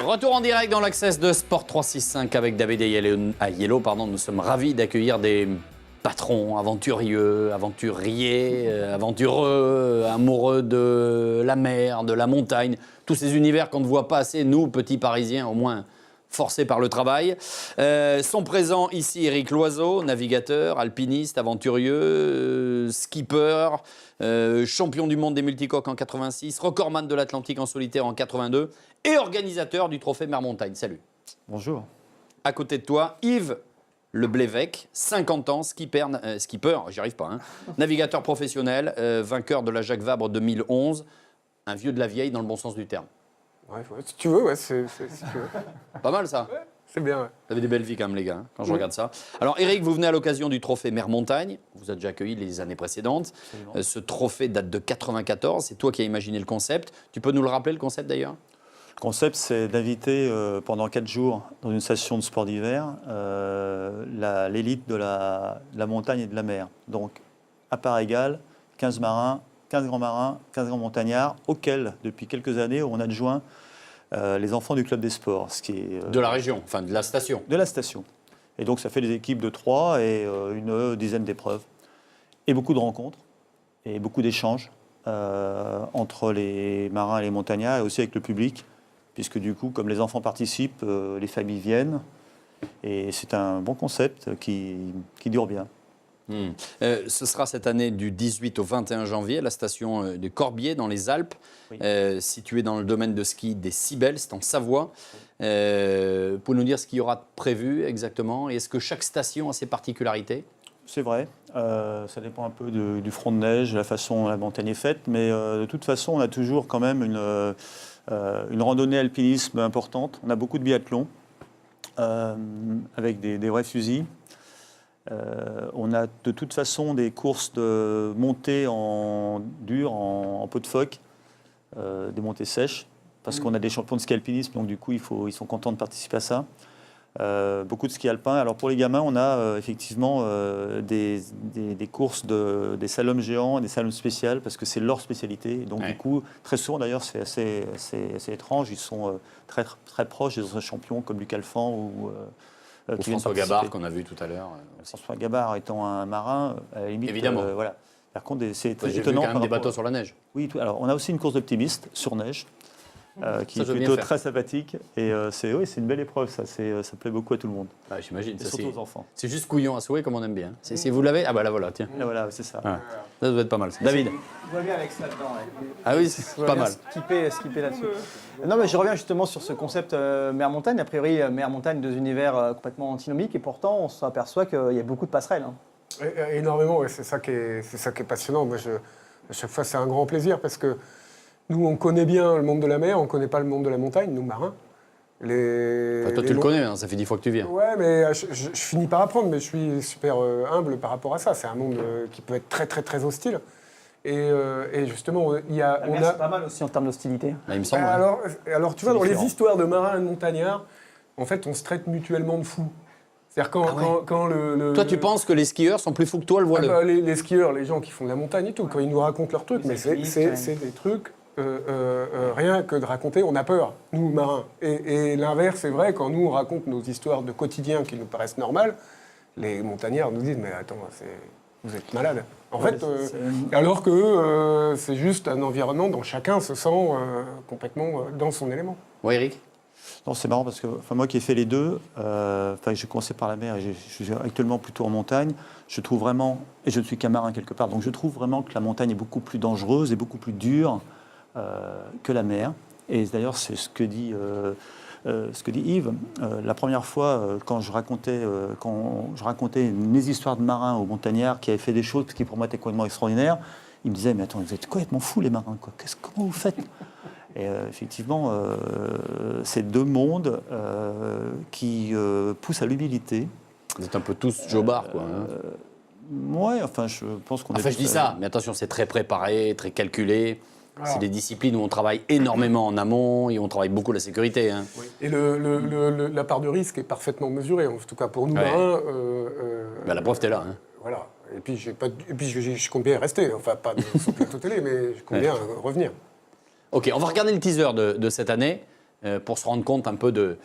Retour en direct dans l'Access de Sport 365 avec David et Yellow. Nous sommes ravis d'accueillir des patrons aventurieux, aventuriers, aventureux, amoureux de la mer, de la montagne. Tous ces univers qu'on ne voit pas assez, nous, petits Parisiens, au moins forcés par le travail. Sont présents ici Éric Loiseau, navigateur, alpiniste, aventurieux, skipper, champion du monde des multicoques en 86, recordman de l'Atlantique en solitaire en 82 et organisateur du trophée Mer-Montagne. Salut. Bonjour. À côté de toi, Yves Le Blévec, 50 ans, skipper, j'y arrive pas, navigateur professionnel, vainqueur de la Jacques Vabre 2011, un vieux de la vieille dans le bon sens du terme. Ouais, si tu veux, si tu veux. Pas mal ça. Ouais, c'est bien, ouais. Vous avez des belles vies quand même les gars, quand je regarde ça. Alors Éric, vous venez à l'occasion du trophée Mer-Montagne, vous êtes déjà accueilli les années précédentes. Ce trophée date de 94, c'est toi qui as imaginé le concept. Tu peux nous le rappeler le concept d'ailleurs ? Le concept, c'est d'inviter pendant 4 jours dans une station de sport d'hiver l'élite de la montagne et de la mer. Donc, à part égale, 15 marins, 15 grands marins, 15 grands montagnards, auxquels, depuis quelques années, on adjoint les enfants du club des sports. Ce qui est, de la région, enfin de la station. De la station. Et donc, ça fait des équipes de 3 et une dizaine d'épreuves. Et beaucoup de rencontres et beaucoup d'échanges entre les marins et les montagnards et aussi avec le public. Puisque du coup, comme les enfants participent, les familles viennent. Et c'est un bon concept qui dure bien. Ce sera cette année du 18 au 21 janvier à la station de Corbier dans les Alpes, oui. Située dans le domaine de ski des Cybèles, c'est en Savoie. Vous pouvez nous dire ce qu'il y aura prévu exactement? Et est-ce que chaque station a ses particularités? C'est vrai, ça dépend un peu du front de neige, de la façon dont la montagne est faite. Mais de toute façon, on a toujours quand même une randonnée alpinisme importante. On a beaucoup de biathlon avec des vrais fusils. On a de toute façon des courses de montée en dur, en peau de phoque, des montées sèches, parce qu'on a des champions de ski alpinisme, donc du coup ils sont contents de participer à ça. Beaucoup de ski alpin. Alors pour les gamins, on a effectivement des courses, des slaloms géants, des slaloms spéciales, parce que c'est leur spécialité. Donc du coup, très souvent d'ailleurs, c'est assez étrange. Ils sont très, très proches des autres champions comme Luc Alphand ou François Gabard qu'on a vu tout à l'heure. François Gabard étant un marin, à la limite. Évidemment. Voilà. Par contre, c'est très J'ai étonnant. Vu quand même des bateaux sur la neige. Oui, alors on a aussi une course d'optimistes sur neige. Qui est plutôt très sympathique. Et c'est une belle épreuve, ça plaît beaucoup à tout le monde. Ah, j'imagine. Surtout aux enfants. C'est juste couillon à souhait comme on aime bien. Si vous l'avez, ah bah là voilà, tiens. Là, voilà, c'est ça. Ah. Ça doit être pas mal. David. Je vois bien Alex là-dedans. Ah oui, c'est pas mal. Skipper là-dessus. Non, mais je reviens justement sur ce concept mer-montagne. A priori, mer-montagne, deux univers complètement antinomiques. Et pourtant, on s'aperçoit qu'il y a beaucoup de passerelles. Énormément, ouais, c'est ça qui est passionnant. Moi, à chaque fois, c'est un grand plaisir parce que nous, on connaît bien le monde de la mer, on ne connaît pas le monde de la montagne, nous, marins. Toi, tu le connais, hein, ça fait 10 fois que tu viens. Ouais, mais je finis par apprendre, mais je suis super humble par rapport à ça. C'est un monde qui peut être très, très, très hostile. Et justement, c'est pas mal aussi en termes d'hostilité. Bah, il me semble. Alors, tu vois, dans les histoires de marins et de montagnards, en fait, on se traite mutuellement de fous. C'est-à-dire quand Toi, tu penses que les skieurs sont plus fous que toi, le voileux? Les skieurs, les gens qui font de la montagne et tout, quand ils nous racontent leurs trucs, mais c'est des trucs... rien que de raconter, on a peur, nous, marins. Et l'inverse, c'est vrai, quand nous, on raconte nos histoires de quotidien qui nous paraissent normales, les montagnards nous disent « mais attends, vous êtes malades ». En fait, alors que c'est juste un environnement dont chacun se sent complètement dans son élément. Oui, Eric? Non, c'est marrant parce que moi qui ai fait les deux, j'ai commencé par la mer et je suis actuellement plutôt en montagne, je trouve vraiment, et je ne suis qu'un marin quelque part, donc je trouve vraiment que la montagne est beaucoup plus dangereuse et beaucoup plus dure que la mer. Et d'ailleurs, c'est ce que dit Yves. La première fois, quand je racontais mes histoires de marins aux montagnards qui avaient fait des choses qui pour moi étaient complètement extraordinaires, ils me disaient « mais attends, vous êtes complètement fous les marins, quoi. Comment vous faites ?» Et effectivement, c'est deux mondes qui poussent à l'humilité. Vous êtes un peu tous jobards, quoi. Ouais, enfin, je pense qu'on est... Enfin, je dis ça, mais attention, c'est très préparé, très calculé. Alors, c'est des disciplines où on travaille énormément en amont et on travaille beaucoup la sécurité. Hein. Oui. Et la part de risque est parfaitement mesurée, en tout cas pour nous marins. La preuve, t'es là. Hein. Voilà. Et puis, je compte bien y rester. Enfin, pas sur le plateau télé, mais je compte bien revenir. Ok, on va regarder le teaser de cette année. pour se rendre compte un peu de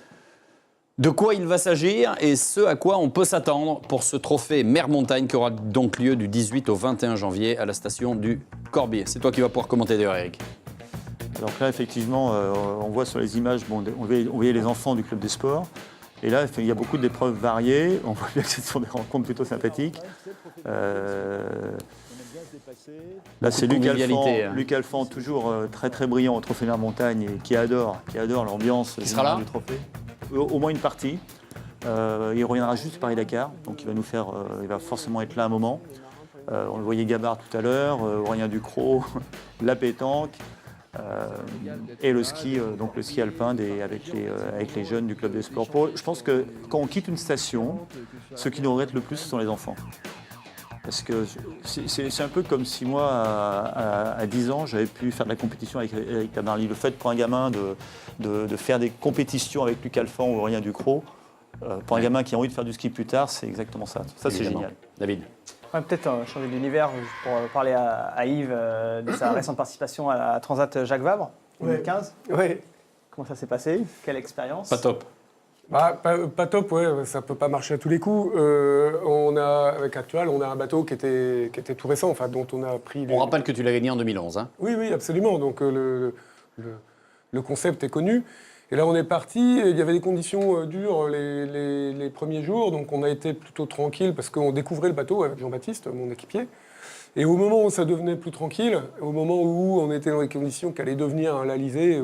quoi il va s'agir et ce à quoi on peut s'attendre pour ce trophée Mer Montagne qui aura donc lieu du 18 au 21 janvier à la station du Corbier. C'est toi qui vas pouvoir commenter d'ailleurs, Eric. Donc là, effectivement, on voit sur les images, bon, on voyait les enfants du club des sports. Et là, il y a beaucoup d'épreuves variées. On voit bien que ce sont des rencontres plutôt sympathiques. Là, c'est Luc Alphand, toujours très très brillant au Trophée Mer Montagne et qui adore l'ambiance Qui sera là du trophée. Au moins une partie. Il reviendra juste Paris-Dakar, donc il va forcément être là un moment. On le voyait Gabard tout à l'heure, Aurélien Ducrot, la pétanque. Et le ski, donc le ski alpin avec les jeunes du club des sports. Je pense que quand on quitte une station, ce qui nous regrette le plus, ce sont les enfants. Parce que c'est un peu comme si moi, à 10 ans, j'avais pu faire de la compétition avec Tabarly. Le fait pour un gamin de faire des compétitions avec Luc Alphand ou Aurélien Ducrot, pour un gamin qui a envie de faire du ski plus tard, c'est exactement ça. Ça, c'est génial. David. On va peut-être changer d'univers pour parler à Yves de sa récente participation à la Transat Jacques Vabre, en 2015. Ouais. Comment ça s'est passé? Quelle expérience? Pas top. Pas top, ouais, ça peut pas marcher à tous les coups. Avec Actual, on a un bateau qui était tout récent, enfin, dont on a pris... On rappelle que tu l'as gagné en 2011. Hein. Oui, absolument. Donc le concept est connu. Et là, on est parti. Il y avait des conditions dures les premiers jours, donc on a été plutôt tranquille parce qu'on découvrait le bateau avec Jean-Baptiste, mon équipier. Et au moment où ça devenait plus tranquille, au moment où on était dans les conditions qu'allait devenir l'Alizé,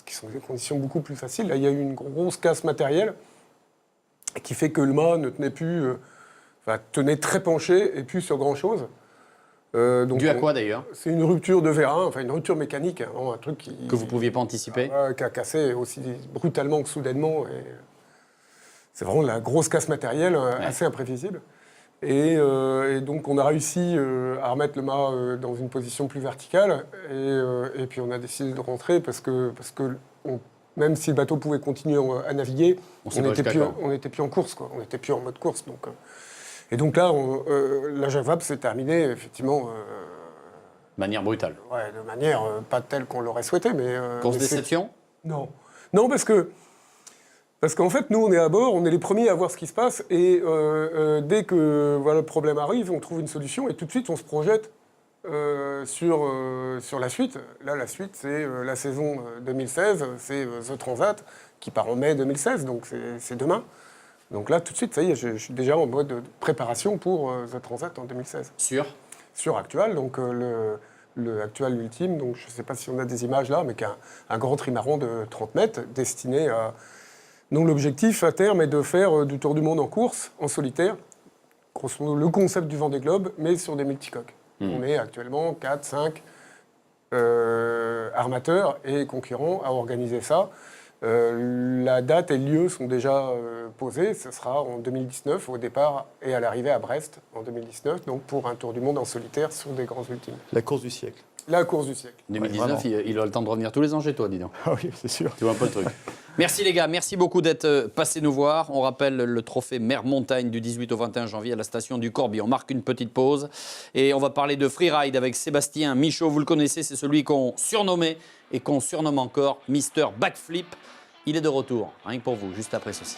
qui sont des conditions beaucoup plus faciles, là, il y a eu une grosse casse matérielle qui fait que le mât ne tenait plus, tenait très penché et plus sur grand-chose. Dû à quoi d'ailleurs? C'est une rupture de vérin, enfin une rupture mécanique, hein, un truc que vous ne pouviez pas anticiper, qui a cassé aussi brutalement que soudainement. Et c'est vraiment la grosse casse matérielle, assez imprévisible. Et donc on a réussi à remettre le mât dans une position plus verticale. Et puis on a décidé de rentrer parce que même si le bateau pouvait continuer à naviguer, on n'était plus en course, quoi. On n'était plus en mode course. Et donc là, la Jacques Vabre s'est terminée, effectivement... de manière brutale. Ouais, de manière pas telle qu'on l'aurait souhaité, mais... Grosse déception? Non. Non, parce qu'en fait, nous, on est à bord, on est les premiers à voir ce qui se passe, et dès que le problème arrive, on trouve une solution, et tout de suite, on se projette sur la suite. Là, la suite, c'est la saison 2016, c'est The Transat, qui part en mai 2016, donc c'est demain. Donc là, tout de suite, ça y est, je suis déjà en mode de préparation pour The Transat en 2016. Sur Actual, donc le Actual ultime, donc je ne sais pas si on a des images là, mais qui a un grand trimaran de 30 mètres destiné à... Donc l'objectif à terme est de faire du tour du monde en course, en solitaire, le concept du Vendée Globe, mais sur des multicoques. On est actuellement 4, 5 armateurs et concurrents à organiser ça. La date et le lieu sont déjà posés. Ce sera en 2019 au départ et à l'arrivée à Brest en 2019, donc pour un tour du monde en solitaire sur des grands ultimes. La course du siècle. La course du siècle. 2019, il aura le temps de revenir tous les ans chez toi, dis donc. Ah oui, c'est sûr. Tu vois un peu le truc. Merci les gars, merci beaucoup d'être passés nous voir. On rappelle le trophée Mer Montagne du 18 au 21 janvier à la station du Corbier. On marque une petite pause et on va parler de freeride avec Sébastien Michaud. Vous le connaissez, c'est celui qu'on surnommait et qu'on surnomme encore Mister Backflip. Il est de retour, rien que pour vous, juste après ceci.